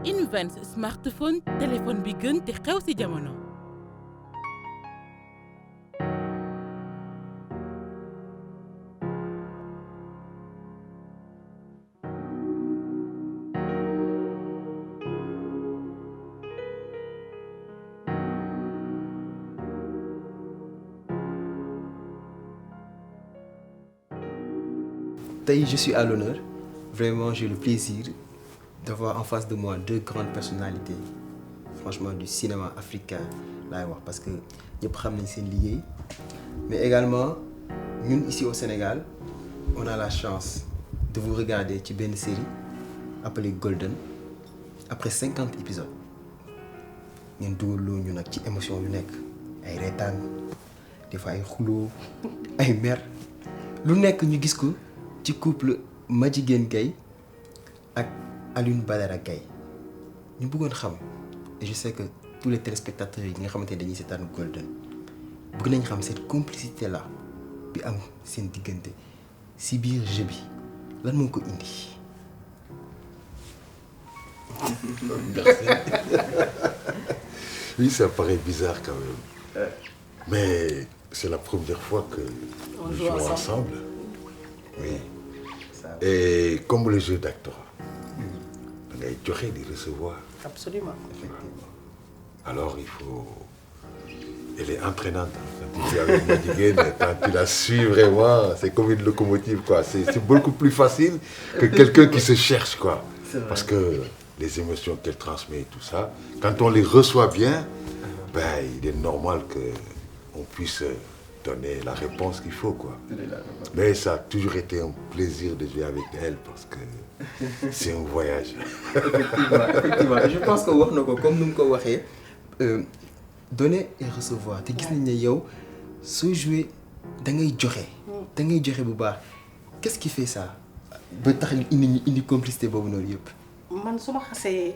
Invent smartphone téléphone bi gën te xew ci jamono. Je suis à l'honneur. Vraiment, j'ai le plaisir d'avoir en face de moi deux grandes personnalités, franchement, du cinéma africain, parce que nous sommes liés. Mais également, nous, ici au Sénégal, on a la chance de vous regarder une série appelée Golden, après 50 épisodes. Nous avons une émotion unique, des rétans, des fois des rouleaux, des mères. Nous avons ci couple Madjiguène Gaye ak Alioune Badara Gaye ñu bëggoon xam et je sais que tous les téléspectateurs yi nga xamante ne dañuy seetaan Golden bëgg nañ xam cette complicité là bi am seen diggante si biir jeu bi lan moo ko indi. Merci. Oui, ça paraît bizarre quand même. Mais c'est la première fois que nous jouons ensemble. Oui. Et comme le jeu d'acteur, on a été de recevoir. Absolument. Effectivement. Alors il faut... Elle est entraînante. Quand tu es avec Madjiguène, quand tu la suis vraiment, c'est comme une locomotive, quoi. C'est beaucoup plus facile que quelqu'un qui se cherche, quoi. Parce que les émotions qu'elle transmet et tout ça, quand on les reçoit bien, ben, il est normal qu'on puisse donner la réponse qu'il faut, quoi. Mais ça a toujours été un plaisir de jouer avec elle parce que c'est un voyage. Effectivement. Je pense que comme nous l'avons dit, donner et recevoir. Tu sais que yow soo jouer da ngay joxe bu baax. Qu'est-ce qui fait ça ba tax indi complicité boobu noonu yëpp. Man su ma xasee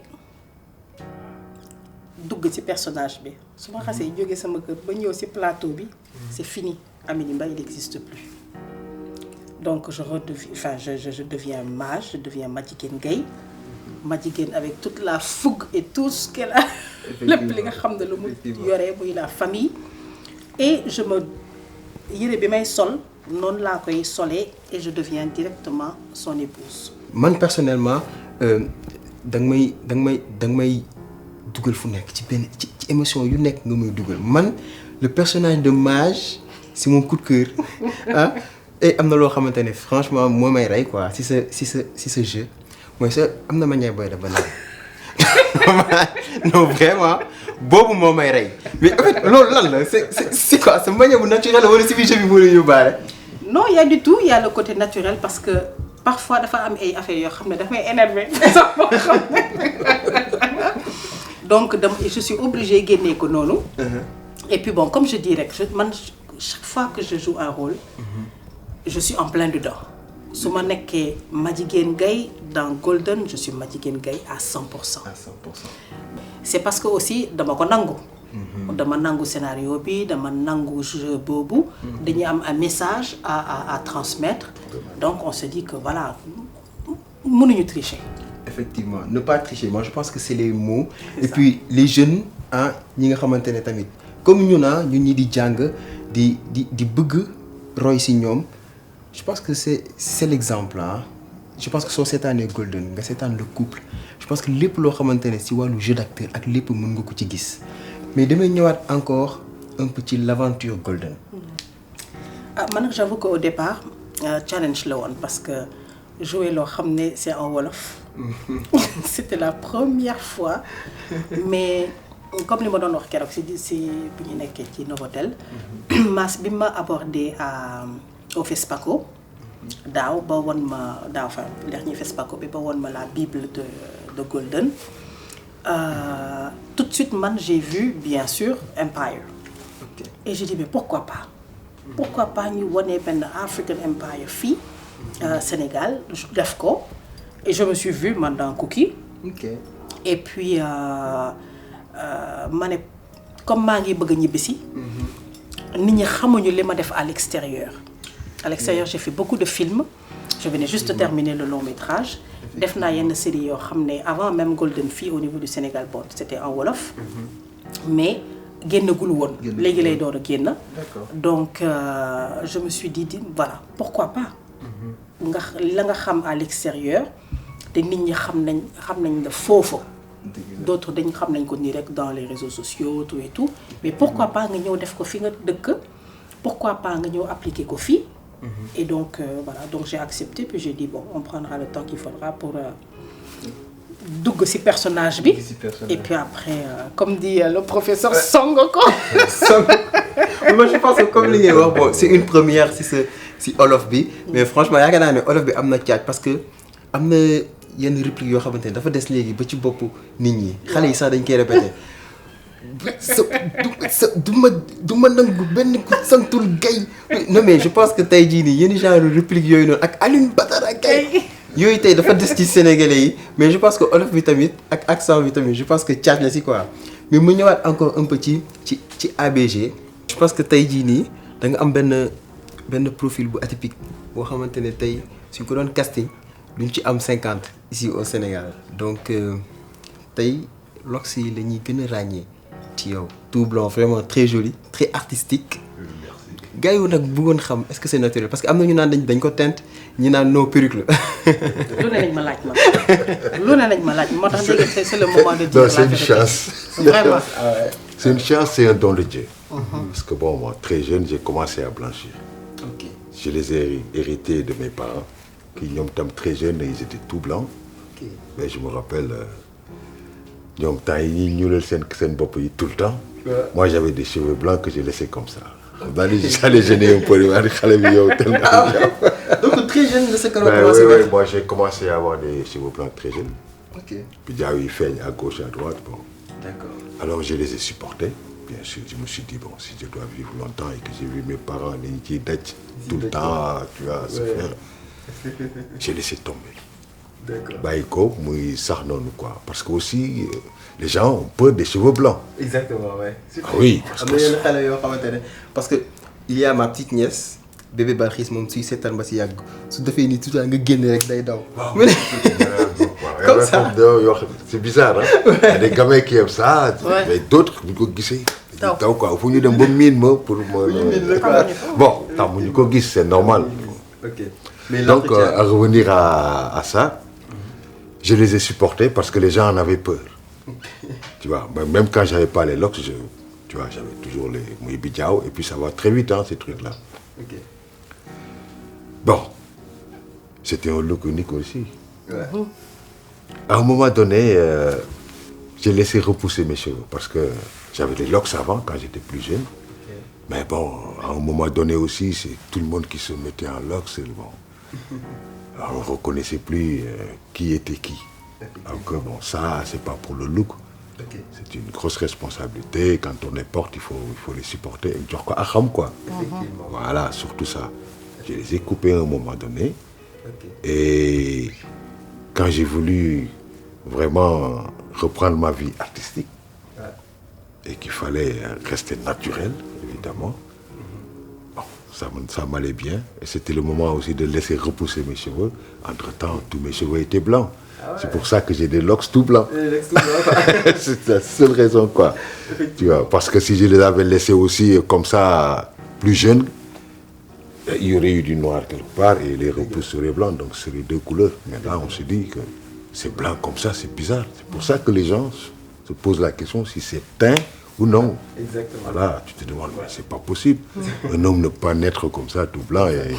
dugg ci personnage bi su ma xasee jóge sama kër ba ñëw ci plateau bi c'est fini. Amélie Mbaye il n'existe plus. Donc je deviens Maj, je deviens Madjiguène Gaye. Madjiguène avec toute la fougue et tout ce qu'elle a. lépp li nga xam ne lu mu yoree muy la famille. Et je me yére bi may sol noonu laa koy solee et je deviens directement son épouse. Man personnellement danga may dugal fu nekk ci benn ci émotion yu nekk nga muy dugal man le personnage de Maj c'est mon coup de cœur ah et am na loo xamante ne franchement moo may rey quoi si ce jeu mooy sa am na manière booy def ba non vraiment boobu moo may rey mais en fait loolu lan la c'est quoi sa manière bu naturelle wala si biir jeu bi moo lay yóbbaale. Non, il y a du tout, il y a le côté naturel parce que parfois dafa am ay affaires yoo xam ne daf may énervé donc je suis obligée génne ko noonu. Et puis bon comme je dis rek chaque fois que je joue un rôle je suis en plein dedans. su ma nekkee Madjiguène Gaye dans Golden je suis Madjiguène Gaye à 100%. À 100%. C'est parce que aussi dama ko nangu. dama nangu scénario bi dama nangu jeu boobu. dañuy am un message à transmettre. Donc on se dit que voilà mënuñu tricher. Effectivement ne pas tricher moi je pense que c'est les mots. Et puis les jeunes ah ñi nga xamante ne tamit comme ñun ñi di jàng di bëgg roy ci ñoom. Je pense que c'est l'exemple hein. Je pense que sur cette année Golden nga seetaan le couple je pense que lépp loo xamante ne ci wàllu jeu d'acteur ak lépp mën nga ko ci gis mais damay ñëwaat encore un peu ci l'aventure Golden. Man j'avoue qu'au départ challenge la woon parce que jouer loo xam ne c'est en wolof. C'était la première fois mais comme li ma doon wax keroog si bu ñu nekkee ci Novotel mas bi ma abordé au FESPACO daaw ba won ma daaw fa dernier FESPACO bi ba won ma la Bible de Golden tout de suite man j'ai vu bien sûr Empire. Okay. Et je dis mais pourquoi pas ñu wone benn African Empire fii Sénégal def ko et je me suis vue man dans Cookie. Okay. Et puis ma ne comme maa ngi bëgg a ñibbisi nit ñi xamuñu li ma def à l'extérieur. À l'extérieur, j'ai fait beaucoup de films. Je venais juste de terminer le long métrage. Def naa yenn série yoo xam ne avant même Golden Fille au niveau du Sénégal bon c'était en wolof. Mais génnagul woon. léegi lay door a génn. Donc je me suis dit voilà pourquoi pas. nga la nga xam à l'extérieur te nit ñi xam nañ la foofu. D'autres dañ xam nañ ko nii rek dans les réseaux sociaux tout et tout mais pourquoi pas nga ñëw def ko fi nga dëkk pourquoi pas nga ñëw appliquer ko fii. Et donc voilà donc j'ai accepté puis j'ai dit bon on prendra le temps qu'il faudra pour dugg ci personnage bi. Et puis après comme dit le professeur songo ko. Moi je pense que comme li ngay wax bon c'est une première si olof bi mais franchement yaakaar naa ne olof bi am na caaj parce que am na yenn réplique yoo xamante ne dafa des léegi ba ci bopp nit ñi xale yi sax dañ koy répété. du ma nangu benn ku santul Gaye non mais je pense que tey jii nii yenn genre réplique yooyu noonu ak Alioune Badara Gaye yooyu tey dafa des ci sénégalais yi mais je pense que olof bi tamit ak accent bi tamit je pense que caaj la si quoi mais mu ñëwaat encore un peu ci ABG. je pense que tey jii nii da nga am benn profil bu atypique boo xamante ne tey suñ ko doon casting duñ ci am 50 ici au Sénégal donc tey locks yi la ñuy gën a ràññee ci yow tout blanc vraiment très joli très artistique. gars yi nag bëggoon xam est-ce que c'est naturel parce que am na ñu naan dañ ko teint ñi naan no perruque la. lu ne lañ ma laaj moo tax léegi c'est le moment de dire non, c'est une chance. Vraiment. C'est une chance, c'est un don de Dieu. Parce que bon, moi, très jeune, j'ai commencé à blanchir. Ok. Je les ai hérités de mes parents, qui ñoom tam très jeunes, ils étaient tout blancs. Ok. Mais je me rappelle, ñoom temps yi ñuy ñuulal seen bopp yi tout le temps. Ouais. Moi, j'avais des cheveux blancs que j'ai laissés comme ça. J'allais gêner un peu les xale bi yow tellement. Donc très jeune de ce que l'on Ouais, commence à ouais, mettre. moi, j'ai commencé à avoir des cheveux blancs très jeunes. Ok. Puis jaaw yi feeñ à gauche à droite, bon. D'accord. Alors je les ai supportés, bien sûr. Je me suis dit, bon, si je dois vivre longtemps et que j'ai vu mes parents dañ ciy daj tout le temps, tu vois, se faire. J'ai laissé tomber. D'accord. Bàyyi ko muy sax noonu quoi. Parce que aussi, les gens ont peur des cheveux blancs. Exactement, ouais. Ah oui, parce am que na yenn xale yoo xamante ne parce que il y a ma petite nièce bébé Balxiis moom suy seetaan ba si yàgg su defee nii tout le temps nga génne rek day daw. waaw mu ne comme ça c'est bizarre hein. Il y a des gamins qui aiment ça. Ouais. Mais d'autres bu ñu ko gisee. Daw. daw quoi fu ñu dem ba miin ma pour ma. Bon tàmmuñu ko gis c'est normal. ok mais Donc l'entretien- à revenir à ça, je les ai supportés parce que les gens en avaient peur. Tu vois, même quand j'avais pas les locks, tu vois, j'avais toujours les muy bijaaw et puis ça va très vite hein, ces trucs-là. ok. Bon, c'était un look unique aussi. Ouais. À un moment donné, j'ai laissé repousser mes cheveux parce que j'avais des locks avant quand j'étais plus jeune. Ok. Mais bon, à un moment donné aussi, c'est tout le monde qui se mettait en locks, c'est bon. Alors on ne reconnaissait plus qui était qui. Donc bon, ça, c'est pas pour le look. Ok. C'est une grosse responsabilité. Quand on les porte, il faut les supporter. Genre quoi, aham, quoi. Effectivement. Voilà, surtout ça. Je les ai coupés à un moment donné. Ok. Et quand j'ai voulu vraiment reprendre ma vie artistique, Ouais. et qu'il fallait rester naturel, évidemment, bon, ça m'allait bien. Et c'était le moment aussi de laisser repousser mes cheveux. Entre-temps, tous mes cheveux étaient blancs. Ah ouais. C'est pour ça que j'ai des locks tout blancs. Effectivement. C'est la seule raison, quoi. Tu vois, parce que si je les avais laissés aussi comme ça, plus jeunes, il y aurait eu du noir quelque part et les repousses seraient blancs. Donc, c'est les deux couleurs. Mais là, on se dit que c'est blanc comme ça, c'est bizarre. C'est pour ça que les gens se posent la question si c'est teint ou non. Exactement. Voilà, tu te demandes, mais c'est pas possible. Un homme ne peut pas naître comme ça, tout blanc. Et...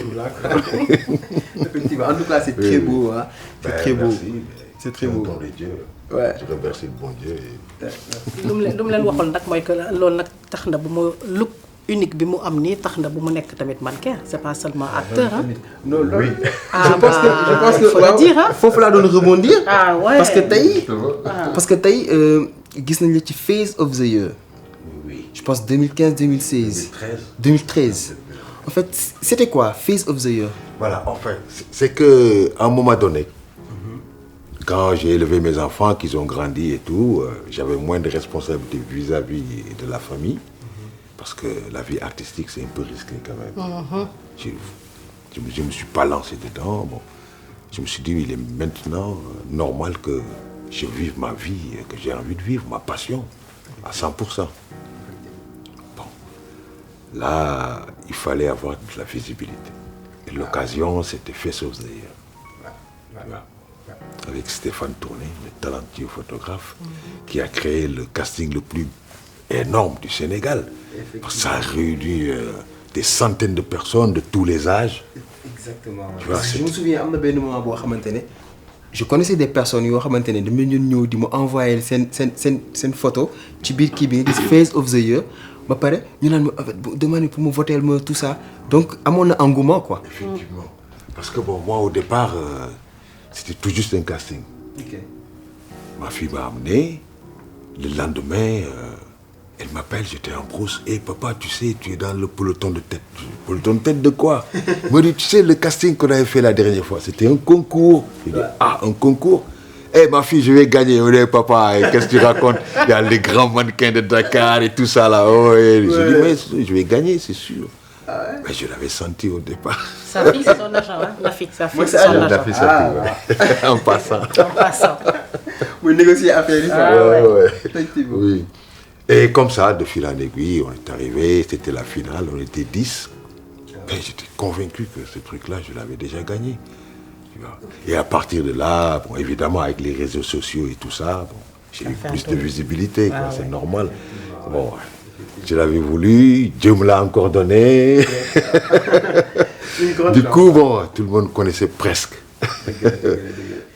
Effectivement. En tout cas, c'est très beau. Hein. C'est Ben, très beau. merci. C'est très beau. Un don de Dieu. Ouais. Je remercie le bon Dieu. Et... lu mu leen waxoon nag mooy que loolu nag tax na bu ma look unique bi mu am nii tax na bu mu nekk tamit mannequin c'est pas seulement acteur hein. Non, non. Oui. Ah, je pense que il faut le dire hein. foofu laa doon rebondir. Ah ouais. Parce que tey gis nañ la ci Face of the Year. Oui. Je pense 2015-2016. 2013. En fait, c'était quoi Face of the Year? Voilà, enfin, c'est que à un moment donné, quand j'ai élevé mes enfants, qu'ils ont grandi et tout, j'avais moins de responsabilités vis-à-vis de la famille, parce que la vie artistique, c'est un peu risqué quand même. Je me suis pas lancé dedans. Bon, je me suis dit, il est maintenant normal que je vive ma vie, que j'ai envie de vivre, ma passion, à 100%. Bon, là, il fallait avoir de la visibilité. Et l'occasion, c'était Face of the Year. Voilà. Avec Stéphane Tourné, le talentueux photographe, qui a créé le casting le plus énorme du Sénégal. Ça a réuni des centaines de personnes de tous les âges. Exactement. Tu vois, je me souviens, am na benn moment boo xamante ne je connaissais des personnes yoo xamante ne dama leen ñëw di ma envoyer seen photo ci biir kii bi nga gis Face of the Year ba pare ñu naan ma en fait demander pour me voter ma tout ça donc amoon na engouement quoi. Effectivement. Parce que bon, moi au départ, c'était tout juste un casting. Ok. Ma fille m'a amené. Le lendemain, elle m'appelle, j'étais en brousse. Hey papa, tu sais, tu es dans le peloton de tête. Peloton de tête de quoi? Il m'a dit, tu sais, le casting qu'on avait fait la dernière fois, c'était un concours. Il dit, ah, un concours? Hey ma fille, je vais gagner. Oh, papa, qu'est-ce que tu racontes? Il y a les grands mannequins de Dakar et tout ça là. Oh, ouais. Je dis, mais je vais gagner, c'est sûr. Mais je l'avais senti au départ. Sa fille, c'est son agent, hein? Ma fille, sa fille, c'est son agent. En passant. En passant. Vous négociez affaire yi. Ouais. Effectivement. Oui. Et comme ça, de fil en aiguille, on est arrivé, c'était la finale, on était 10. Et j'étais convaincu que ce truc-là, je l'avais déjà gagné. Tu vois. Et à partir de là, bon, évidemment, avec les réseaux sociaux et tout ça, bon, j'ai eu plus de visibilité, quoi, c'est normal. Bon, je l'avais voulu, Dieu me l'a encore donné. Du coup, bon, tout le monde connaissait presque.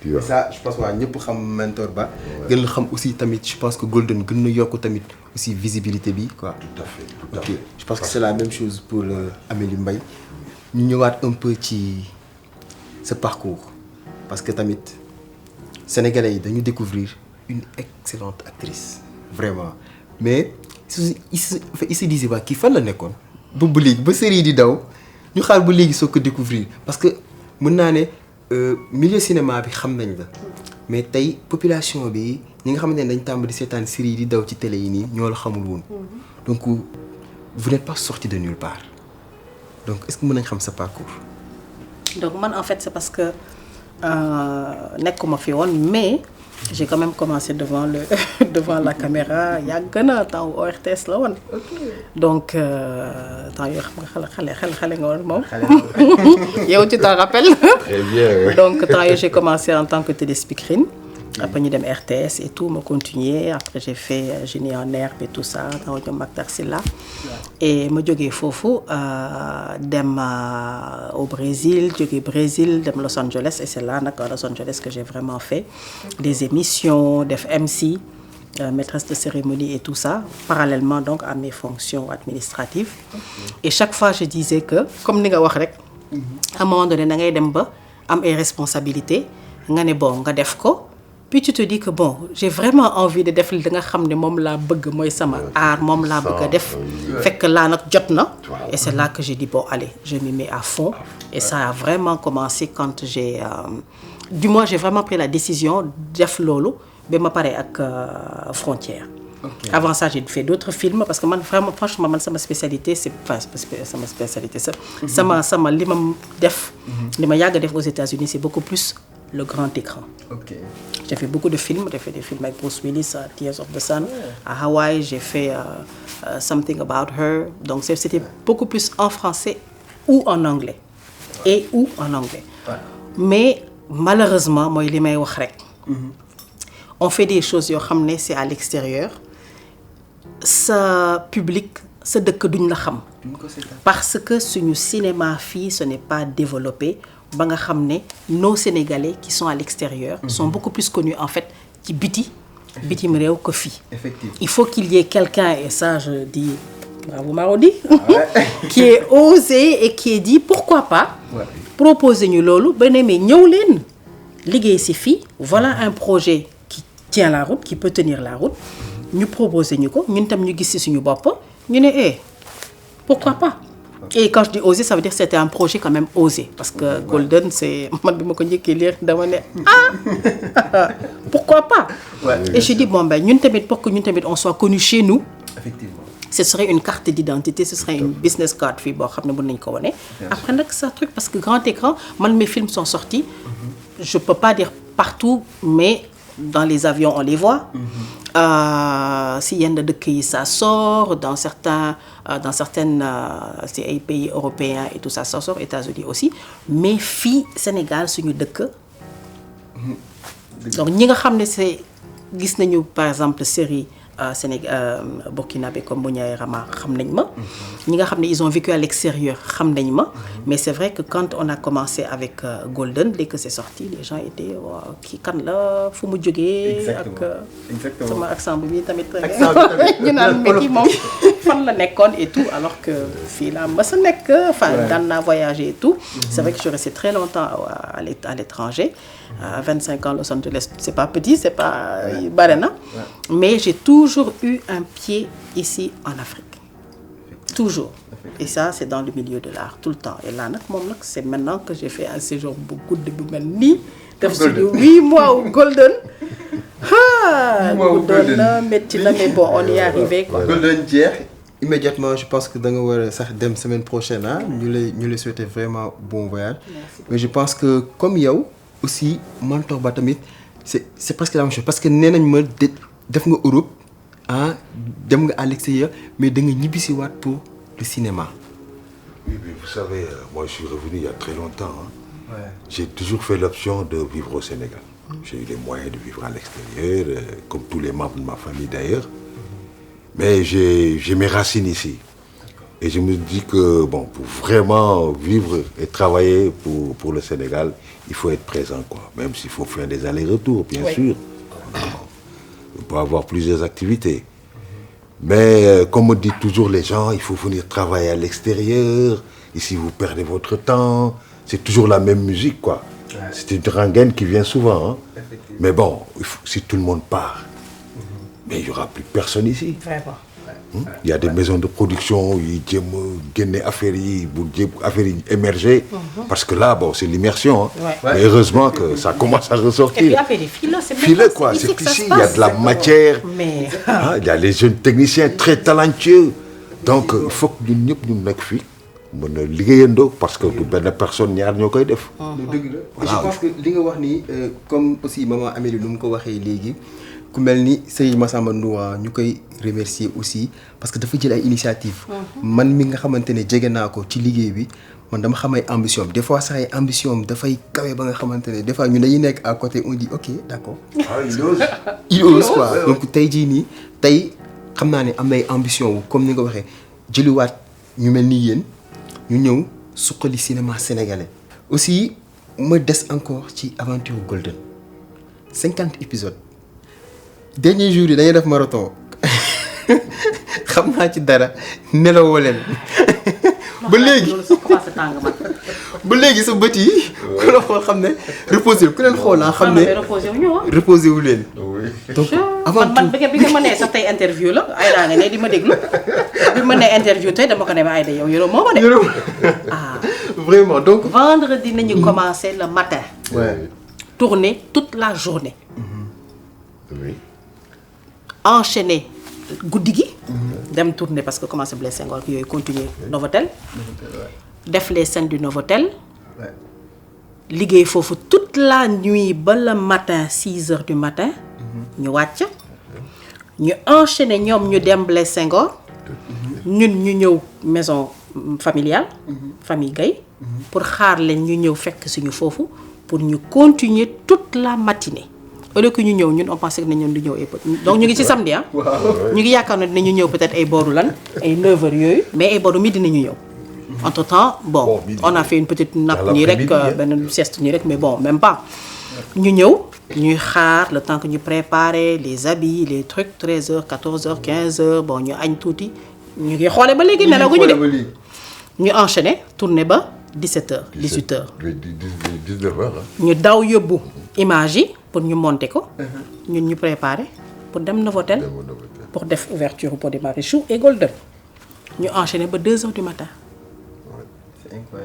Et ça, je pense que ñëpp xam Mentor Ba. gën la xam aussi tamit, je pense que Golden gën na yokk tamit aussi visibilité bi quoi. Tout à fait. Ok, je pense que c'est la même chose pour Amélie Mbaye. ñu ñëwaat un peu ci ce parcours parce que tamit sénégalais yi dañu découvrir une excellente actrice vraiment mais il se disait waa kii fan la nekkoon ba léegi ba série di daw ñu xaar ba léegi soo ko découvrir parce que mën naa ne milieu cinéma bi xam nañ la mais tey population bi ñi nga xamante ne dañ tàmbali seetaan série di daw ci télé yi nii ñoo la xamul woon donc vous n'êtes pas sorti de nulle part donc est-ce que mën nañ xam sa parcours. Donc man en fait c'est parce que nekkuma fi woon mais j'ai quand même commencé devant la caméra yàgg na temps wu ORTS la woon. Donc temps yoo xam nga xale nga woon moom. yow tu t'en rappelles. Très bien. Donc temps yoo j'ai commencé en tant que téléspeakerine. Après ñu dem RTS et tout ma continuer après j'ai fait génie en herbe et tout ça dans ñoom Mactar Sylla et ma jógee foofu dem au Brésil jógee Brésil dem Los Angeles et c'est là nag à Los Angeles que j'ai vraiment fait des émissions def MC maîtresse de cérémonie et tout ça parallèlement donc à mes fonctions administratives et chaque fois je disais que comme ni nga wax rek à un moment donné da ngay dem ba am ay responsabilités nga ne bon nga def ko. Puis tu te dis que bon j'ai vraiment envie de def li nga xam ne moom laa bëgg mooy sama art moom laa bëgg a def fekk laa nag jot na et c'est là que j'ai dit bon allez je m'y mets à fond et ça a vraiment commencé quand j'ai du moins j'ai vraiment pris la décision def loolu ba ma pare ak Frontières. Okay. Avant ça j'ai fait d'autres films parce que man vraiment franchement man sama spécialité c'est pas sama spécialité ça sama li ma def li ma yàgg def aux États-Unis c'est beaucoup plus le grand écran. Ok. J'ai fait beaucoup de films, j'ai fait des films avec Bruce Willis, Tears of the Sun. À Hawaï, j'ai fait Something About Her. Donc c'était beaucoup plus en français ou en anglais. Ou en anglais. Mais malheureusement, moi, li may wax rek. On fait des choses yoo xam ne c'est à l'extérieur. Sa public, sa dëkk duñ la xam. Parce que suñu cinéma fii, ce n'est pas développé. Ba nga xam ne nos Sénégalais qui sont à l'extérieur sont beaucoup plus connus en fait ci bitim réew que fii. Effectivement. Il faut qu'il y ait quelqu'un et ça je dis bravo Marodi qui est osé et qui est dit pourquoi pas proposer ñu loolu ba ne mais ñëw leen liggéey ci fii voilà un projet qui tient la route qui peut tenir la route ñu proposer ñu ko ñun tam ñu gis ci suñu bopp ñu ne pourquoi pas. Et quand je dis osé, ça veut dire que c'était un projet quand même osé. Parce que Golden, c'est... Moi, je me suis lire pourquoi pas. Et je dis, bon, ben, pour que nous on soit connus chez nous, effectivement. ce serait une carte d'identité, ce serait une business card fii boo xam ne mën nañu ko wane. Après nag c'est un truc parce que grand écran man mes films sont sortis. Je peux pas dire partout mais dans les avions on les voit. Si yenn dëkk yi ça sort dans certaines c'est ay pays européens et tout ça sort États-Unis aussi mais fii Sénégal suñu dëkk. Donc ñi nga xam ne c'est gis nañu par exemple série Sénégal burkinabé comme Mouniaye Rama xam nañ ma. ñi nga xam ne ils ont vécu à l'extérieur xam nañ ma. Mais c'est vrai que quand on a commencé avec Golden dès que c'est sorti les gens étaient waaw kii kan la fu mu jógee. ak sama accent bi tamit. ñu naan mais kii moom fan la nekkoon et tout alors que fii laa mës a nekk. enfin daan naa voyager et tout. C'est vrai que je suis restée très longtemps à l'étranger. 25 ans Los Angeles c'est pas petit c'est pas bare na. Mais j'ai toujours eu un pied ici en Afrique. Toujours. Et ça c'est dans le milieu de l'art tout le temps et là nag moom nag c'est maintenant que j'ai fait un séjour bu gudd bu mel nii. def suñu 8 mois au Golden. Golden na métti na mais bon on y est arrivé quoi. Golden jeex immédiatement je pense que da nga war a sax dem semaine prochaine ñu lay souhaiter vraiment bon voyage. Merci. Mais je pense que comme yow aussi Mentor Ba tamit c'est presque la même chose parce que nee nañ ma def nga Europe dem nga à l'extérieur mais da nga ñibbisiwaat pour le cinéma. Oui, mais vous savez, moi je suis revenu il y a très longtemps. Ouais. J'ai toujours fait l'option de vivre au Sénégal. J'ai eu les moyens de vivre à l'extérieur, comme tous les membres de ma famille d'ailleurs. Mais j'ai mes racines ici. Et je me dis que bon, pour vraiment vivre et travailler pour le Sénégal, il faut être présent, quoi. Même s'il faut faire des allers-retours, bien sûr. On peut avoir plusieurs activités. Mais comme me disent toujours les gens, il faut venir travailler à l'extérieur. Ici, vous perdez votre temps. C'est toujours la même musique, quoi. Ouais. C'est une rengaine qui vient souvent. Hein. Mais bon, si tout le monde part, mais il n'y aura plus personne ici. Vraiment. Il y a des maisons de production, ils gagnent affaires émerger. Parce que là, bon, c'est l'immersion. Hein. Ouais. Mais heureusement que ça commence à ressortir. Et puis affaire filles, c'est filles, quoi. C'est ici, il y a de la matière. Mais... il y a les jeunes techniciens très talentueux. Donc, il faut que nous nous filles. mën a liggéeyandoo parce que du benn personne ñaar ñoo koy def. dëgg la je pense que li nga wax nii comme aussi maman Amélie nu mu ko waxee léegi ku mel ni Serigne Massamba Ndoura ñu koy remercier aussi parce que dafa jël ay initiative man mi nga xamante ne jege naa ko ci liggéey bi man dama xam ay ambition des fois sax ay ambition dafay kawe ba nga xamante ne des fois ñu dañuy nekk à côté on dit ok d'accord. il ose quoi donc tey jii nii tey xam naa ne am na ay ambition wu comme ni nga waxee jëliwaat ñu mel ni yéen. ñu ñëw suqali cinéma sénégalais aussi ma des encore ci aventure Golden 50 épisodes dernier jour yi dañuy def marathon xam naa ci dara nelawoo leen ba léegi ba léegi sa bët yi ku la xool xam ne reposé ku leen xool xam ne reposé wu leen donc avant man bi nga ma nee sax tey interview la ay daa nga ne di ma déglu bi ma nee interview tey dama ko ne ma ay da yow yoroo moo ma de vraiment donc vendredi nañu commencer le matin tourner toute la journée enchaîner guddi gi dem tourner parce que commencer Blaise Senghor yooyu continuer Novotel def les scènes du Novotel liggéey foofu toute la nuit ba le matin 6 heures du matin ñu wàcc ñu enchaîner ñoom ñu dem Blaise Senghor ñun ñu ñëw maison familiale famille Gaye pour xaar leen ñu ñëw fekk suñu foofu pour ñu continuer toute la matinée au lieu que ñu ñëw ñun on pensait que ne ñun di ñëw ay donc ñu ngi ci samedi ñu ngi yaakaar ne dinañu ñëw peut-être ay booru lan ay 9 heures yooyu mais ay booru midi dinañu ñëw entre temps bon on a fait une petite nappe nii rek benn sieste nii rek mais bon même pas ñu ñëw ñuy xaar le temps que ñu préparer les habits les trucs 13 heures 14 heures 15 heures bon ñu añ tuuti ñu ngi xoole ba léegi nelaguñu de ñu enchaîner tourner ba 17 heures 18 heures 19 heures ñu daw yóbbu image yi pour ñu monter ko ñun ñu préparer pour dem Novotel pour def ouverture pour démarrer Chou et Golden ñu enchaîner ba 2 heures du matin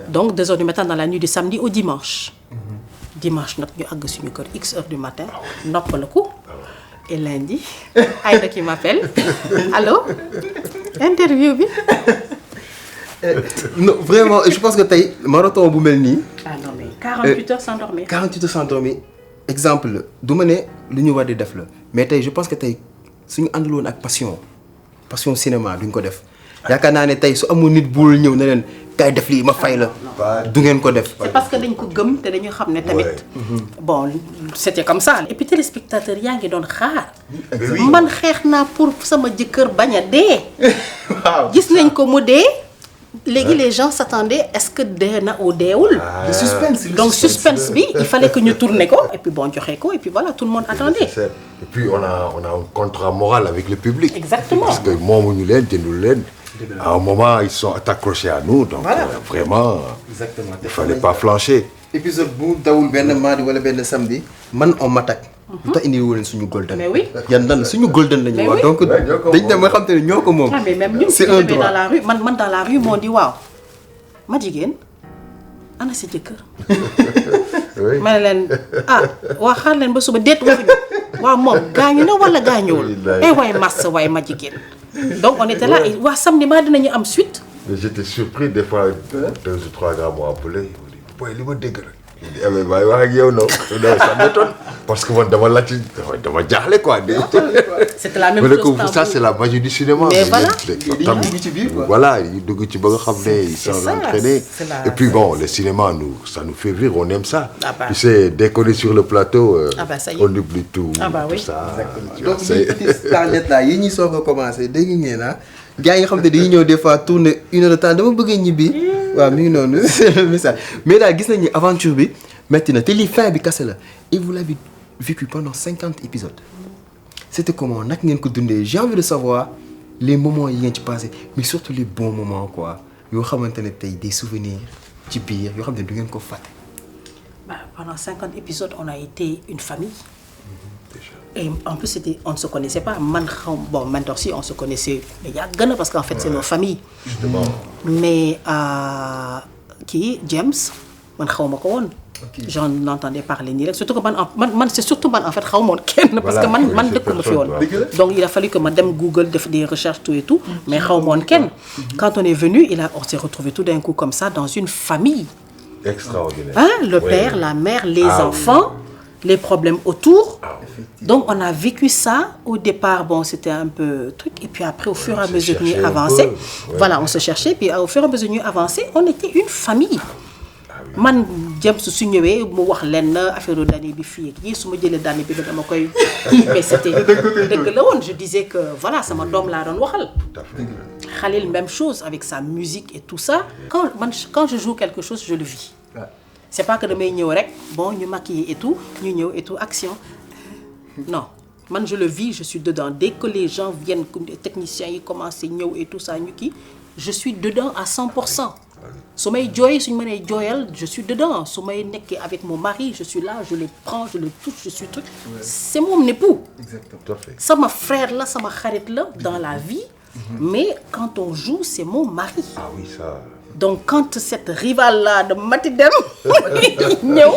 donc 2 heures du matin dans la nuit du samedi au dimanche dimanche nag ñu àgg suñu kër x heures du matin noppalaku et lundi Aïda qui m'appelle allô interview bi. Non vraiment je pense que tey marathon bu mel nii. Ah non mais 48 heures sans dormir. 48 heures sans dormir exemple du ma ne lu ñu war di def la mais tey je pense que tey suñu àndaloon ak passion cinéma duñ ko def yaakaar naa ne tey su amul nit bul ñëw na leen kay def lii ma fay la. du ngeen ko def. C'est parce que dañ ko gëm te dañu xam ne tamit. bon c'était comme ça. et puis téléspectateur yaa ngi doon xaar. man xeex naa pour sama jëkkër bañ a dee. waaw gis nañ ko mu dee. léegi les gens s'attendaient est-ce que dee na ou deewul. le suspense donc suspense bi il fallait que ñu tourner ko et puis bon joxe ko et puis voilà tout le monde attendait. Et puis on a un contrat moral avec le public. Exactement. Parce que moomuñu leen jëndul leen. À un moment ils sont accrochés à nous donc Voilà. Vraiment. exactement Il fallait pas flancher. épisode bu dawul benn mardi wala benn samedi man on m'attaque. lu tax indi leen suñu golden. Mais oui. yan lan suñu golden la ñu Mais wax oui. donc dañ dem nga xam te ne ñoo ko moom. ah mais même ñun c'est si un demee droit. dans la rue man dans la rue moo di waaw ma jigéen ana sa jëkkër. Oui. ma ne leen ah waa xaar leen ba suba déet waxuñu waaw moom gaañu na wala gaañuwul. waay massa waay ma jigéen. donc on était là waa samedi maa dinañu am suite. Mais j'étais surpris des fois 2 ou 3 gars m'ont appelé. Ils m'ont dit boy li ma dégg rek. Je dis mais wax ak yow non ça m'étonne parce que man dama laaj dama jaaxle quoi. c'était la même Mais chose que ça c'est la magie du cinéma. Mais voilà. dugg ci biir quoi. Voilà, ils dugg ci ba nga xam ne ils sont ça, entraînés. c'est la- Et puis bon, le cinéma ça nous fait vivre, on aime ça. Ah bah. Tu sais, dès qu'on est sur le plateau, Ah bah, ça y est. on oublie tout, Ah bah oui. tout ça. Tu vois, donc c'est- les petites starlettes là yi ñuy soog a commencé dégg ngeen ah gars yi nga xam te dañuy ñëw des fois tourner 1 heure de temps dama bëgg a ñibbi. waaw mi ngi noonu c'est le message mais daal gis nañu aventure bi metti na te lii fin bi kase la et vous l'avez vécu pendant 50 épisodes. C'était comment nag ngeen ko dundee j'ai envie de savoir les moments yi ngeen ci passé mais surtout les bons moments quoi yoo xamante ne tey des souvenirs ci biir yoo xam ne du ngeen ko fàtte. Bah, pendant 50 épisodes on a été une famille. Et en plus on ne se connaissait pas man xaw bon maintenant si on se connaissait mais yàgg na parce qu'en fait c'est nos familles. Justement. mais kii James man xaw ma ko woon. Ok. j'en entendais parler nii rek surtout que man c'est surtout man en fait xaw ma woon kenn. parce que man oui, c'est dëkkuma fi woon. personne, ouais. donc il a fallu que ma dem Google def des recherches tout et tout. mais xaw ma woon kenn. quand on est venu on s'est retrouvé tout d'un coup comme ça dans une famille. Extraordinaire. Hein, le Oui. père, la mère, les Ah, enfants, les problèmes autour. Ah, Donc on a vécu ça. Au départ, bon, c'était un peu truc. Et puis après, au fur et à se mesure cherchait nous un avancer, peu, ouais. voilà, on se cherchait. Puis au fur et à mesure nous avancer, on était une famille. Man James su ñëwee mu wax lenn affaire d'année bi fii ak yi su ma jëlee d'année bi dama koy mais c'était dëgg la woon je disais que voilà sama doom laa doon waxal. Tout à fait. Khalil même chose avec sa musique et tout ça quand je joue quelque chose je le vis. C'est pas que damay ñëw rek bon ñu maquiller et tout ñu ñëw et tout action non man je le vis je suis dedans dès que les gens viennent comme les techniciens yi commencé ñëw et tout ça ñu kii je suis dedans à 100%. su may jooy suñu mënee jooyal je suis dedans su may nekkee avec mon mari je suis là je le prends je le touche je suis truc c'est mon époux. Exactement. Tout à fait. sama frère la sama xarit la dans la vie mais quand on joue c'est mon mari. Ah oui, ça. Donc quand cette rivale là de Mati Dem ñëw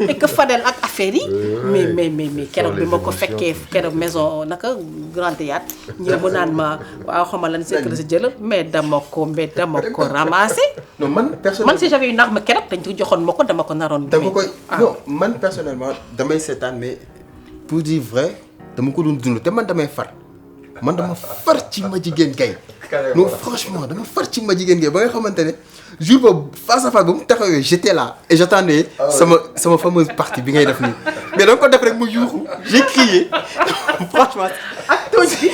et que Fadel ak affaire yi mais keroog bi ma ko fekkee keroog maison naka Grand Théâtre ñëw mu naan ma waaw xamal lan c'est que sa jël mais dama ko ramassé. non man man personnellement si j'avais une arme keroog dañ ko joxoon ma ko dama ko naroon. dama koy non man personnellement damay seetaan mais pour dire vrai dama ko doon dund te man damay far man dama far ci ma jigéen gay non franchement dama far ci ma jigéen gay ba nga xamante ne jour boobu face à face ba mu taxawee j'étais là et j'attendais sama fameuse partie bi ngay def nii mais danga ko def rek mu yuuxu j'ai crié franchement ak tooñ bi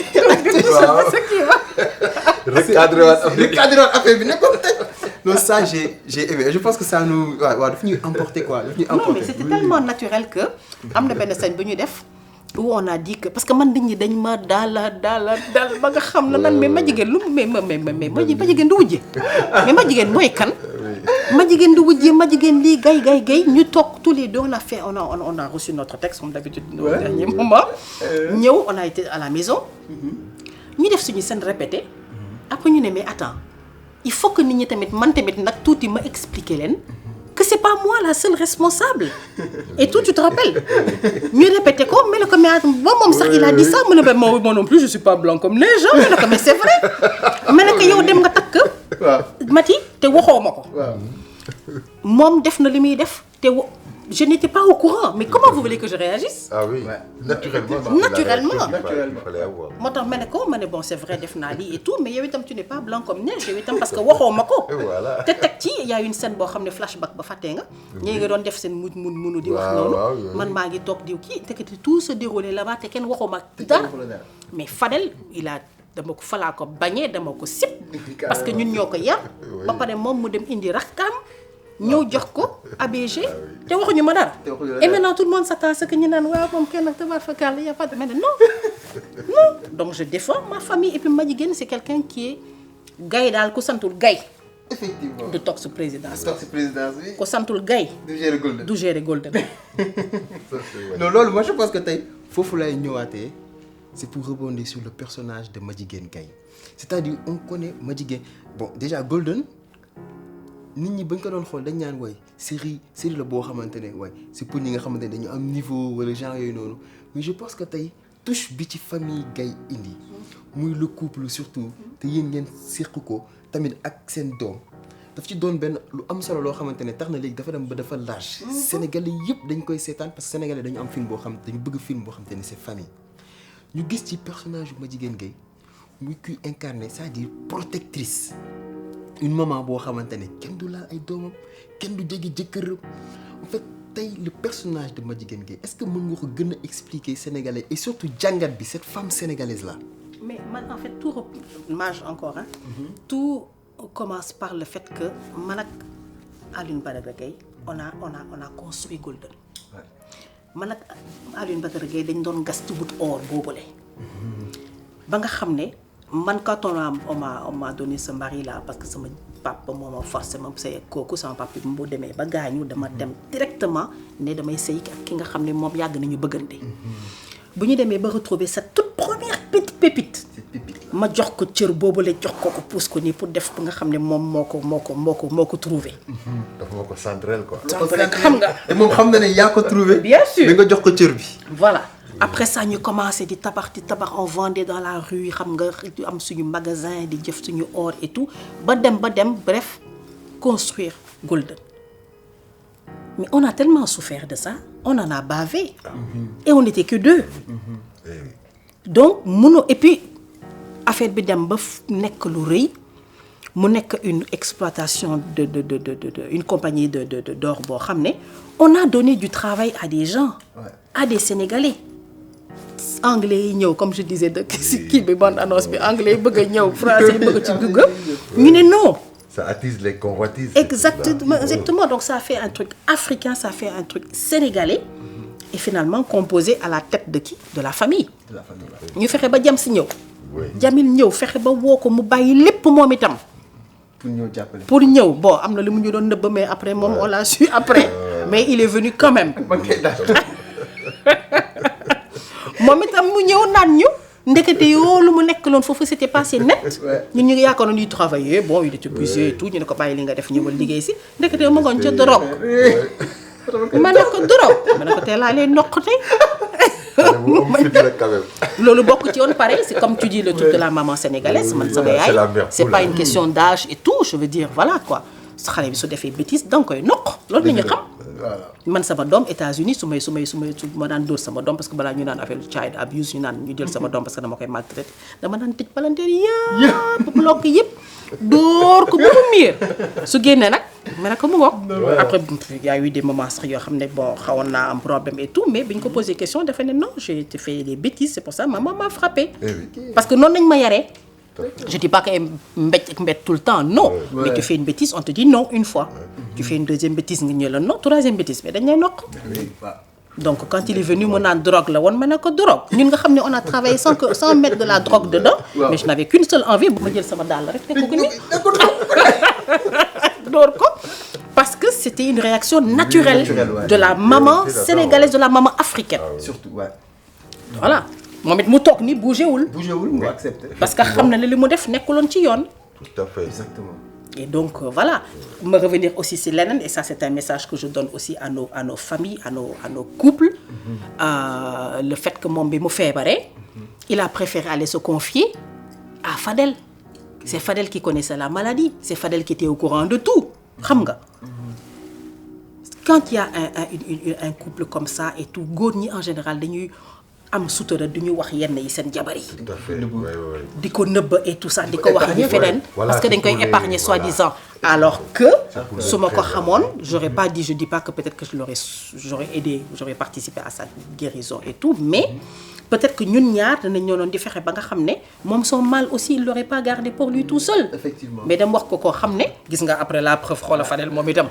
recadré waat affaire bi ne ko tey non ça j'ai aimé je pense que ça nous waaw daf ñuy emporter quoi daf ñuy emporter. Non mais c'était tellement naturel que am na benn scène bu ñu def où on a dit que parce que man nit ñi dañ ma daal ba nga xam na nan mais ma jigéen lu mais ma jigéen du wujje mais ma jigéen mooy kan ma jigéen du wujje ma jigéen lii gay ñu toog tous les deux on a reçu notre texte comme d'habitude au dernier moment ñëw on a été à la maison ñu def suñu scène répété après ñu ne mais attends il faut que nit ñi tamit man tamit nag tuuti ma expliquer leen que c'est pas moi la seule responsable et tout tu te rappelles ñu répété ko mais le mais moom sax il a dit ça mu ne moi non plus je suis pas blanc comme les gens mais c'est vrai Mati te waxoo ma ko. waaw. moom def na li muy def te je n'étais pas au courant mais comment vous voulez que je réagisse. Ah oui, Ouais. naturellement. Naturellement. Il fallait avoir. moo tax ma ne bon c'est vrai def naa lii et tout mais yow itam tu n'es pas blanc comme neige yow itam parce que waxoo ma ko. Et voilà. te teg ci y a une scène boo xam ne flashback ba fàttee nga. ñii nga doon def seen munu di wax waaw, noonu. waaw. man maa ngi toog diw kii te tout se déroulé là-bas te kenn waxoo ma dara. mais Fadel dama ko falaa ko bañee dama ko sip parce que ñun ñoo ko yar. ba pare moom mu dem indi rakkaam. ñëw jox ko ABG te waxuñu ma dara. Et maintenant tout le monde s'attend à ce que ñu naan waaw moom kenn ak tabaar fakal y a pas de mais non donc je défends ma famille et puis Madjiguène c'est quelqu'un qui est Gaye daal ku santul Gaye effectivement du toog su présidence toog si présidence bi. ku santul Gaye du gérer Golden. du gérer Golden. non loolu moi je pense que tey foofu lay ñëwaatee c'est pour rebondir sur le personnage de Madjiguène Gaye c'est-à-dire on connaît Madjiguène bon déjà Golden. nit ñi bañ ko doon xool dañ ñaan way série la boo xamante ne way c'est pour ñi nga xamante ne dañu am niveau wala genre yooyu noonu mais je pense que tey touche bi ci famille Gaye indi muy le couple surtout te yéen ngeen séq ko tamit ak seen doom daf ci doon benn lu am solo loo xamante ne tax na léegi dafa dem ba dafa large. Sénégalais yëpp dañ koy seetaan parce que Sénégalais dañu am film boo xam dañu bëgg film boo xamante ne c'est famille ñu gis ci personnage bu Madjiguène Gaye muy kuy incarner c'est-à-dire protectrice. une maman boo xamante ne kenn du laal ay doomam kenn du jege jëkkëram en fait tey le personnage de Madjiguène Gaye est-ce que mën nga ko gën a expliquer sénégalais et surtout jàngat bi cette femme sénégalaise là. mais man en fait tout mage encore hein. Tout commence par le fait que man ak Alioune Badara Gaye on a construit Golden. man ak Alioune Badara Gaye dañ doon gas ci wut or boobule. ba nga xam ne. man quand on m'a donné ce mari là parce que sama papa moo ma forcé ma sëy kooku sama papa bi mu demee ba gaañu dama dem directement ne damay sëy ak ki nga xam ne moom yàgg nañu bëggante. bu ñu demee ba retrouver cette toute première petite pépite. ma jox ko cër boobu la jox ko pousse ko nii pour def ba nga xam ne moom moo ko trouvé. dafa moo ko centrel quoi. xam nga. te moom xam na ne yaa ko trouvé. bien sûr mais nga jox ko cër bi. voilà. après ça ñu commencé di tabax on vendait dans la rue xam nga am suñu magasin di jëf suñu or et tout ba dem bref construire Golden mais on a tellement souffert de ça on en a bavé et on n'était que deux donc et puis affaire bi dem ba nekk lu rëy mu nekk une exploitation de une compagnie d'or boo xam ne on a donné du travail à des gens à des Sénégalais anglais yi ñëw comme je disais de si kii bi bande annonce bi anglais yi bëgg a ñëw français yi bëgg ci dugg ñu ne non. ça attise les convoitises. exactement donc ça fait un truc africain ça fait un truc sénégalais et finalement composé à la tête de qui de la famille. ñu fexe ba jam si ñëw. Jamil ñëw fexe ba woo ko mu bàyyi lépp moom itam. pour ñëw bon am na li mu ñu doon nëbb mais après moom on l'a su après mais il est venu quand même. moom itam mu ñëw naan ñu ndekete yoo lu mu nekk loon foofu c'était passé net ñun ñu ngi yaakaaroon ñuy travailler bon il était busy et tout ñu ne ko bàyyi li nga def ñëwal liggéey si ndekete yoo ma ngoon ca drogue ma ne ko drogue ma ne ko tey laa leen noqate loolu bokk ci woon pareil c'est comme tu dis le truc de la maman sénégalaise man sama yaay c'est pas une question d'âge et tout je veux dire voilà quoi xale bi su defee bêtise danga koy noq loolu la ñu xam man sama doom États-Unis su ma daan dóor sama doom parce que balaa ñu naan affaire child abuse ñu naan ñu jël sama doom parce que dama koy maltraité dama daan tëj palanteer yëpp bloc yëpp dóor ko ba mu miir su génnee nag ma ne ko mu ngoog après y a eu des moments sax yoo xam ne bon xawoon naa am problème et tout mais bi ñu ko posé question dafa ne non j'ai fait des bêtises c'est pour ça maman m'a frappé parce que noonu nañ ma yaree je dis pas que mbéj tout le temps non mais tu fais une bêtise on te dit non une fois tu fais une deuxième bêtise nga ñëw la non troisième bêtise mais dañ lay noq donc quand il est venu mu naan drogue la woon ma ne ko drogue ñun nga xam ne on a travaillé sans mettre de la drogue dedans mais je n'avais qu'une seule envie bu ma jël sama dàll rek nekk ko ni door ko parce que c'était une réaction naturelle de la maman sénégalaise de la maman africaine surtout voilà moom it mu toog ni bougé wul mu accepté parce que xam na ne li mu def nekkuloon ci yoon. tout à fait exactement. et donc voilà me revenir aussi si leneen et ça c'est un message que je donne aussi à nos familles à nos couples le fait que moom bi mu feebaree il a préféré aller se confier à Fadel c'est Fadel qui connaissait la maladie, c'est Fadel qui était au courant de tout xam nga. Quand il y a un couple comme ça et tout góor ñi en général dañuy am sutura du ñu wax yenn yi seen jabar yi. Tout à fait. Ouais. di ko nëbb et tout ça di ko wax ni feneen Voilà, parce que dañ koy pour les- épargner voilà. soi-disant. Alors que pour les su ma ko préserver. xamoon j'aurais pas dit, je dis pas que peut-être que j'aurais aidé, j'aurais participé à sa guérison et tout, mais peut-être que ñun ñaar danañ ñoo doon di fexe ba nga xam ne moom son mal aussi il l'aurait pas gardé pour lui tout seul. Effectivement. mais dem wax ko koo xam ne gis nga après la preuve xoola Fadel moom itam.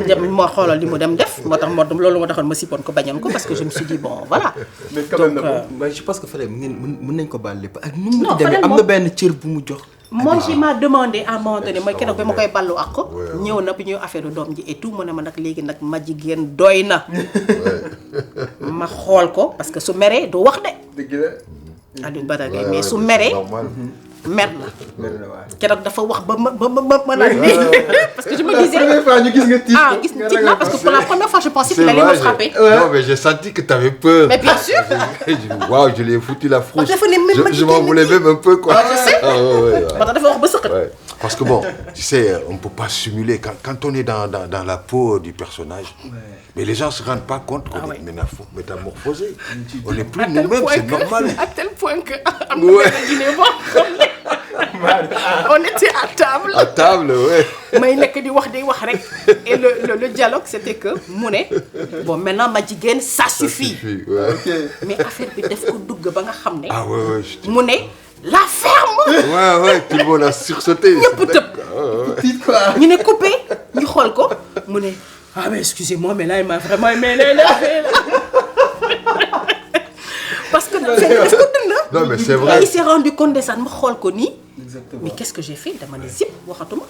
dem moo xoolal li mu dem def moo tax loolu moo taxoon ma sippoon ko bañoon ko parce que je me suis dit bon voilà. mais quand Donc, même mais je pense que Fadel mën nañ ko baal lépp ak nu mu Non, demee Fadel am moom- na benn cër bu mu jox. moi il m'a demandé à un moment donné mooy keroog bi ma koy ballu ak ko Ouais. ñëw na bi ñuy affaire doom ji et tout mu ne ma nag léegi nag ma jigéen doy na ma xool ko parce que su meree du wax de dëgg la. Alioune Badara Gueye Ouais, mais ouais, su c'est meree normal. mer na mel na waaw. keroog dafa wax ba ma naan nii parce que je me disais première fois ñu gis nga tiit. ah gis na tiit naa parce que pour la première fois je pensais qu'il allait me frapper. Non, mais j'ai senti que tu avais peur. Mais bien sûr. J'ai dit, waouh, je lui ai foutu la frousse. dafa ne même Je m'en voulais même un peu, quoi. je sais. Ah, ouais. ba tax dafa wax ba sëqat. Ouais. Parce que bon, tu sais, on ne peut pas simuler. Quand on est dans la peau du personnage, mais les gens ne se rendent pas compte qu'on est métamorphosé. On n'est plus nous-mêmes, c'est normal. À tel point que am Ouais. na benn Guinée boo xam ne on était à table. À table, ouais. may nekk di wax rek et le dialogue c'était que mu ne bon maintenant ma jigéen ça suffit. Ouais. mais affaire bi def ko dugg ba nga xam ne. Ah ouais, je te... mu ne la ferme. Ouais, tout le monde a sursauté. ñëpp tëb. tiit quoi. ñu ne coupé ñu xool ko mu ne ah mais excusez-moi mais là il m'a vraiment énervé là. parce que est-ce que dund na. Non, mais c'est vrai. il s'est rendu compte de ça ma xool ko nii. Exactement. mais qu'est-ce que j'ai fait dama ne zip waxatuma.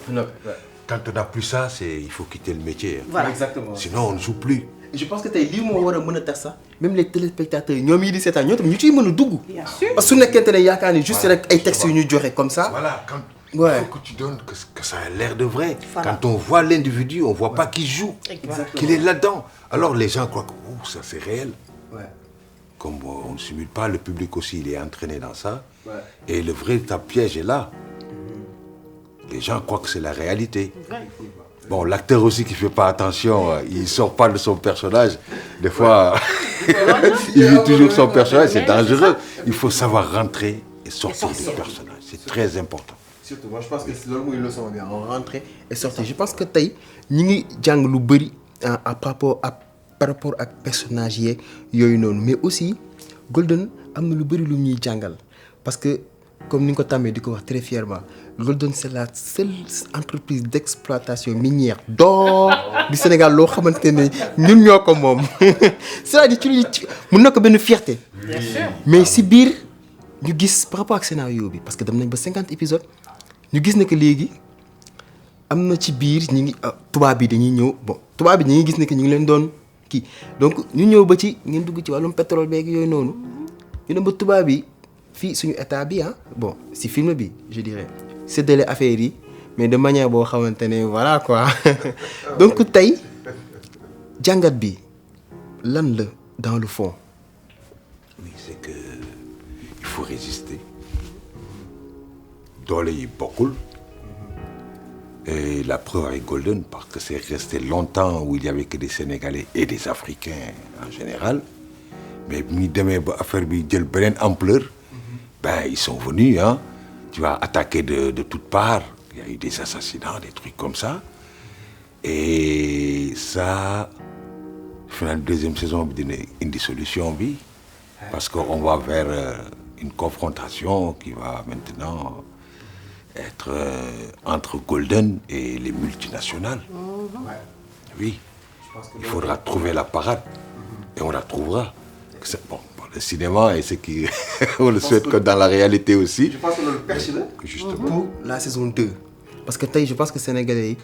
Quand on n'a plus ça, il faut quitter le métier. Hein. voilà Exactement. Sinon, on ne joue plus. je pense que tey lii moo war a mën a tax sax même les téléspectateurs ñoom yi di seetaan ñoo tam ñu ciy mën a dugg. bien sûr. parce que su nekkente ne yaakaar ni juste rek ay textes yu ñu joxe comme ça. Voilà, quand Ouais. il faut que tu donnes que ça a l'air de vrai. Voilà. Quand on voit l'individu, on ne voit pas qu'il joue, Exactement. qu'il est là-dedans. Alors les gens croient que oh, ça c'est réel. Ouais. Comme on ne simule pas, le public aussi il est entraîné dans ça. Ouais. Et le véritable piège est là. Les gens croient que c'est la réalité. Bon, l'acteur aussi qui ne fait pas attention, il ne sort pas de son personnage. Des fois, il vit toujours son personnage, c'est dangereux. Il faut savoir rentrer et sortir du personnage. C'est très important. surtout moi je pense que loolu mooy leçon bi en rentrée et sortie je pense que tey ñi ngi jàng lu bëri par rapport ak personnage yeeg yooyu noonu mais aussi Golden am na lu bëri lu ñuy jàngal parce que comme ni nga ko tàmmee di ko wax très fièrement Golden c'est la seule entreprise d'exploitation minière d'or du Sénégal loo xamante ne ñun ñoo ko moom c'est-à-dire ci mën na ko benn fierté. bien sûr. mais si biir ñu gis par rapport ak scénario bi parce que dem nañ ba 50 épisodes ñu gis ne que léegi am na ci biir ñi ngi tubaab bi dañuy ñëw bon tubaab bi ñi ngi gis ne que ñu ngi leen doon kii donc ñu ñëw ba ci ngeen dugg ci wàllum pétrole beeg yooyu noonu ñu dem ba tubaab bi fii suñu état bi bon si film bi je dirais séddale affaire yi mais de manière boo xamante ne voilà quoi donc tey jàngat bi lan la dans le fond. Oui, c'est que il faut résister. Doole yi bokkul. Et la preuve avec Golden, parce que c'est resté longtemps où il n'y avait que des Sénégalais et des Africains en général. Mais ñu demee ba affaire bi jël beneen ampleur, ben ils sont venus, hein. Tu vas attaquer de toutes parts. Il y a eu des assassinats, des trucs comme ça. Et ça, finalement, deuxième saison bi dina indi solution bi. Parce qu'on va vers une confrontation qui va maintenant être entre Golden et les multinationales. Oui, il faudra trouver la parade et on la trouvera. Bon, le cinéma et ce qui... on le souhaite que dans la réalité aussi. Je pense que le perche là. Justement. Pour la saison 2. Parce que tey je pense que sénégalais yi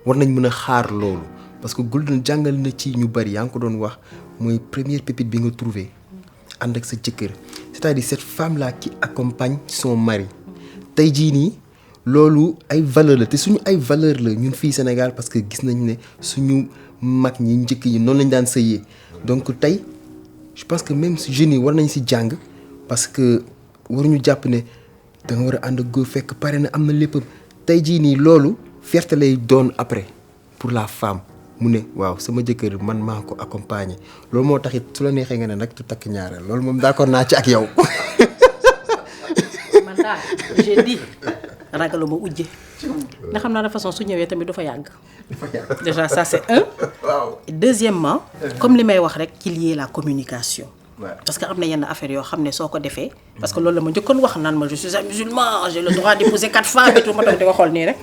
war nañ mën a xaar loolu parce que Golden jàngal na ci ñu bari yaa ngi ko doon wax mooy première pépite bi nga trouvé ànd ak sa jëkkër c'est-à-dire cette femme là qui accompagne son mari tey jii nii loolu ay valeur la te suñu ay valeur la ñun fii Sénégal parce que gis nañ ne suñu mag ñi njëkk yi noonu lañ daan sëyee donc tey je pense que même si jeunes yi war nañ si jàng parce que waruñu jàpp ne da nga war a ànd ak góor fekk pare na am na léppam tey jii nii loolu fierté lay doon après pour la femme mu ne waaw sama jëkkër man maa ko accompagner loolu moo tax it su la neexee nga ne nag tu takk ñaareel loolu moom d'accord naa ci ak yow. man daal j'ai dit ragaluma ujje nga xam naa de façon su ñëwee tamit du fa yàgg. déjà ça c'est un. waaw. Et deuxièmement comme li may wax rek qu'il y ait la communication. parce que am na yenn affaire yoo xam ne soo ko defee. parce que loolu la ma njëkkoon wax naan ma je suis un musulman j'ai le droit d'épouser 4 femmes et tout ma toog di ko xool nii rek.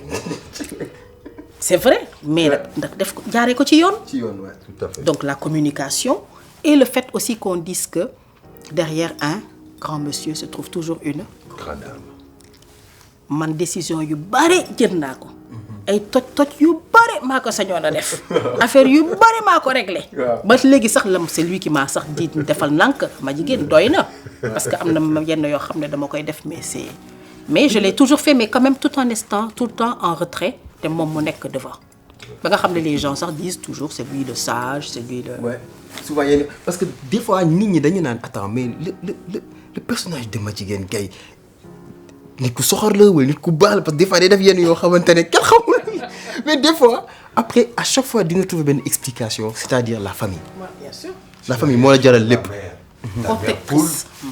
c'est vrai mais nag def ko jaaree ko ci yoon. ci yoon waaw Tout à fait. Donc la communication et le fait aussi qu'on dise que derrière un grand monsieur se trouve toujours une Grande dame. man décision yu bare jël naa ko. ay toj yu bare maa ko sañoon a def. affaire yu bare maa ko réglé. ba léegi sax lam c'est lui qui m'a sax di defal nànk ma jigéen doy na. parce que am na yenn yoo xam ne dama koy def mais je l'ai toujours fait mais quand même tout en restant tout le temps en retrait te moom mu nekk devant. ba nga xam ne les gens sax disent toujours c'est lui le sage c'est lui le. ouais souvent yenn parce que des fois nit ñi dañu naan attends mais le personnage de Madjiguène Gaye nit ku soxor la wala nit ku baax la parce que des fois day def yenn yoo xamante ne kenn xamul mais des fois après à chaque fois di nga trouver benn explication c'est-à-dire la famille. Ouais, bien sûr. la famille moo la jaral lépp. La mère poule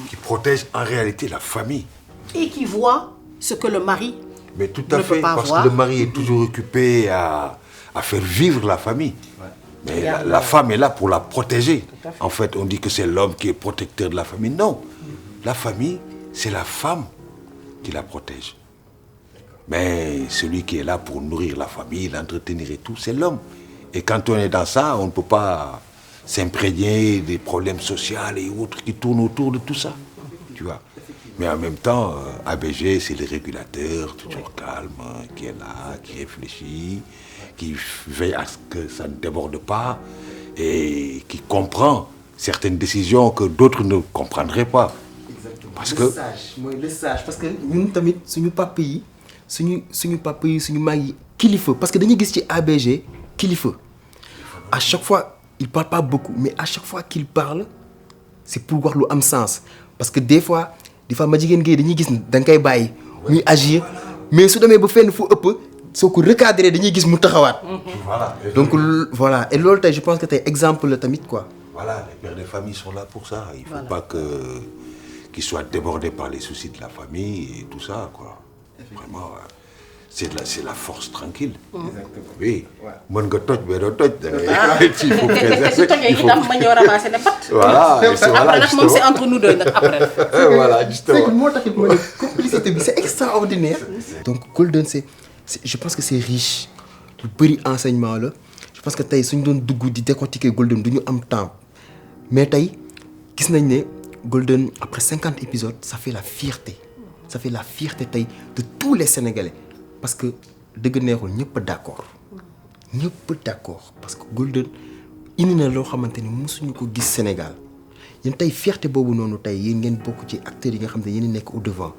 qui protège en réalité la famille. Et qui voit ce que le mari. Mais tout à ne fait, peut pas parce voir. que le mari est toujours occupé à faire vivre la famille. Mais la femme est là pour la protéger. En fait, on dit que c'est l'homme qui est protecteur de la famille. Non, la famille, c'est la femme qui la protège. Mais celui qui est là pour nourrir la famille, l'entretenir et tout, c'est l'homme. Et quand on est dans ça, on ne peut pas s'imprégner des problèmes sociaux et autres qui tournent autour de tout ça. Tu vois. Mais en même temps, ABG, c'est le régulateur, toujours calme, qui est là, qui réfléchit, qui veille à ce que ça ne déborde pas et qui comprend certaines décisions que d'autres ne comprendraient pas. Exactement. Parce le que sage mooy le sage parce que ñun tamit suñu papa yi suñu papa yi suñu mag yi kilifa parce que dañuy gis ci ABG kilifa à chaque fois il parle pas beaucoup mais à chaque fois qu'il parle c'est pour wax lu am sens parce que des fois Madjiguène Gaye dañuy gis da nga koy bàyyi muy agir mais su demee ba fenn fu ëpp soo ko recadrer dañuy gis mu taxawaat. voilà. donc voilà et loolu tey je pense que tey exemple la tamit quoi. Voilà, les pères de famille sont là pour ça. Il ne faut pas qu'ils soient débordés par les soucis de la famille et tout ça, quoi. Vraiment, c'est la force tranquille. Exactement. Oui. Ouais. Mën nga toj mais doo toj. Il faut préserver. il faut ma ñëw ramasser ne pat. Voilà, et c'est voilà, après nag moom c'est entre nous deux nag après. Voilà, c'est que justement. moo taxit ma ne complicité bi c'est extraordinaire. donc Golden c'est je pense que c'est riche lu bëri enseignement la je pense que tey suñ doon dugg di décortiquer Golden du ñu am temps mais tey gis nañ ne Golden après 50 épisodes ça fait la fierté tey de tous les Sénégalais parce que dëgg neexul ñëpp d'accord parce que Golden indi na loo xamante ni mosuñu ko gis Sénégal yéen tey fierté boobu noonu tey yéen ngeen bokk ci acteurs yi nga xam ne yéen nekk au devant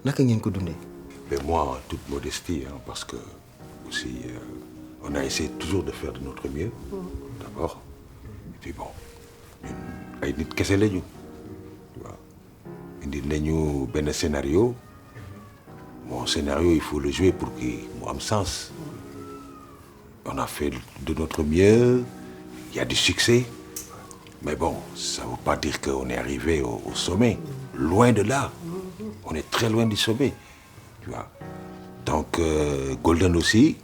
naka ngeen ko dundee. Mais moi, en toute modestie, hein, parce que aussi, on a essayé toujours de faire de notre mieux, d'abord. Et puis bon, ay nit kese lañu, tu vois. Indi nañu benn scénario. Mon scénario, il faut le jouer pour qu'il ait un sens. On a fait de notre mieux, il y a du succès. Mais bon, ça ne veut pas dire qu'on est arrivé au sommet. Loin de là. On est très loin du sommet. Tu vois. Donc, Golden aussi,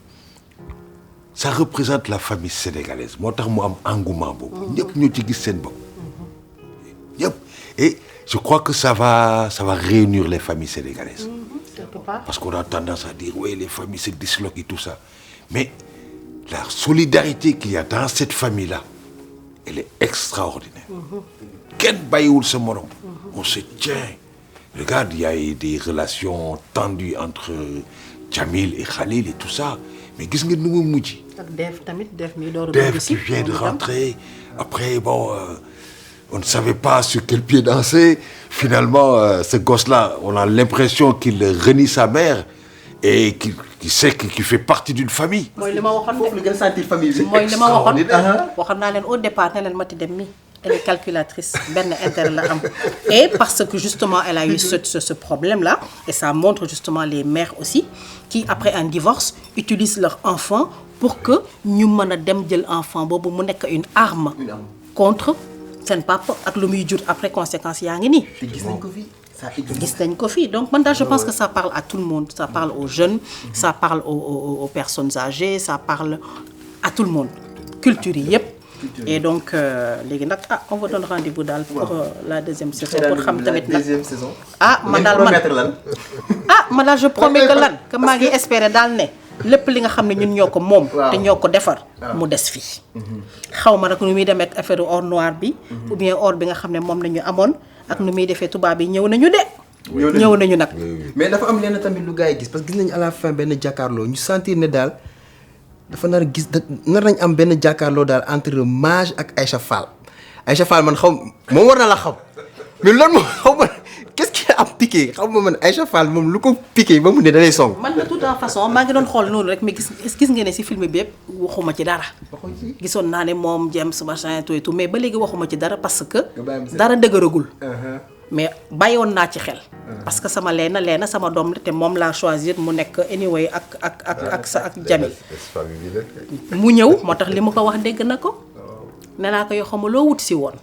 ça représente la famille sénégalaise. Moo tax mu am engouement boobu. ñëpp ñoo ci gis seen bopp. ñëpp. Et je crois que ça va réunir les familles sénégalaises. Parce qu'on a tendance à dire, oui, les familles se disloquent et tout ça. Mais la solidarité qu'il y a dans cette famille-là, elle est extraordinaire. Kenn bàyyiwul sa morom. On se tient. Regarde, il y a eu des relations tendues entre Jamil et Khalil et tout ça. Mais gis nga nu mu mujj. ak Def tamit Def mi door a Def qui vient de rentrer. Après, bon, on ne savait pas sur quel pied danser. Finalement, ce gosse-là, on a l'impression qu'il renie sa mère et qu'il sait qu'il fait partie d'une famille. mooy li ma waxoon foofu la gën a sentir famille bi. mooy li ma waxoon naa leen au départ ne leen Mati Dem mi Elle est calculatrice. Ben intérêt la am. Et parce que justement, elle a eu ce problème-là, et ça montre justement les mères aussi, qui après un divorce, utilisent leur enfant pour que ñu mën a dem jël enfant boobu mu nekk une arme contre seen papa ak lu muy jur après conséquences yaa ngi nii. te gis nañ ko fi ça existe. Gis nañ ko fii donc man daal je pense que ça parle à tout le monde, ça parle aux jeunes, ça parle aux personnes âgées, ça parle à tout le monde culture yi yëpp. Et donc léegi nag on vous donne rendez-vous daal pour la deuxième saison pour xam tamit nag deuxième saison. man daal man daal je promets que lan que maa ngi espérer daal ne lépp li nga xam ne ñun ñoo ko moom te ñoo ko defar mu des fii xaw ma nag nu muy demee ak affaire or noir bi ou bien or bi nga xam ne moom nañu amoon ak nu muy defee tubaab yi ñëw nañu de ñëw nañu nag mais dafa am lenn tamit lu gars yi gis parce que gis nañu à la fin benn jàkkaarloo ñu sentir ne daal dafa nar nañ am benn jàkkaarloo daal entre Mage ak Aïcha Fall man xaw moom war na la xam mais loolu moom xaw ma qu'est-ce qui a piqué xaw ma man Aïcha Fall moom lu ko piqué ba mu ne da lay song. man de toute façon maa ngi doon xool noonu rek mais gis nga ne si film bi yëpp waxuma ci dara. gisoon naa ne moom James machin tout et tout mais ba léegi waxuma ci dara parce que. dara dëgëragul. mais bàyyoon naa ci xel. parce que sama leena sama doom la te moom laa choisir mu nekk anyway ak Jami. mu ñëw moo tax li mu ko wax dégg na ko. nee naa ko yoo xam loo wut si woon.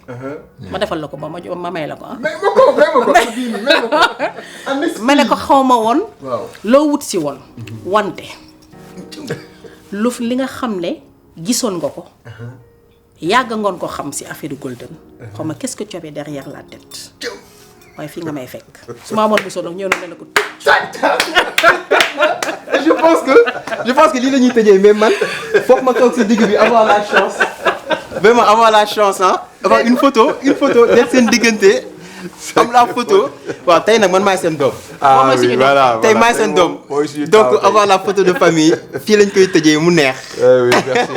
ma defal la ko ba ma may la ko ah. ma ne ko xaw ma woon. loo wut si woon. wante li nga xam ne gisoon nga ko. yàgg ngoon ko xam si affaire Golden. xaw ma qu'est-ce que tu avais derrière la tête. waaye fii nga may fekk su ma amoon bu solo ñëw na ne ko. je pense que lii la ñuy tëjee mais man foog ma toog si digg bi avoir la chance. vraiment avoir la chance avoir une photo nekk seen diggante am la photo waaw tey nag man maay seen doom. oui voilà tey maay seen doom donc avoir la photo de famille fii lañ koy tëjee mu neex. oui merci.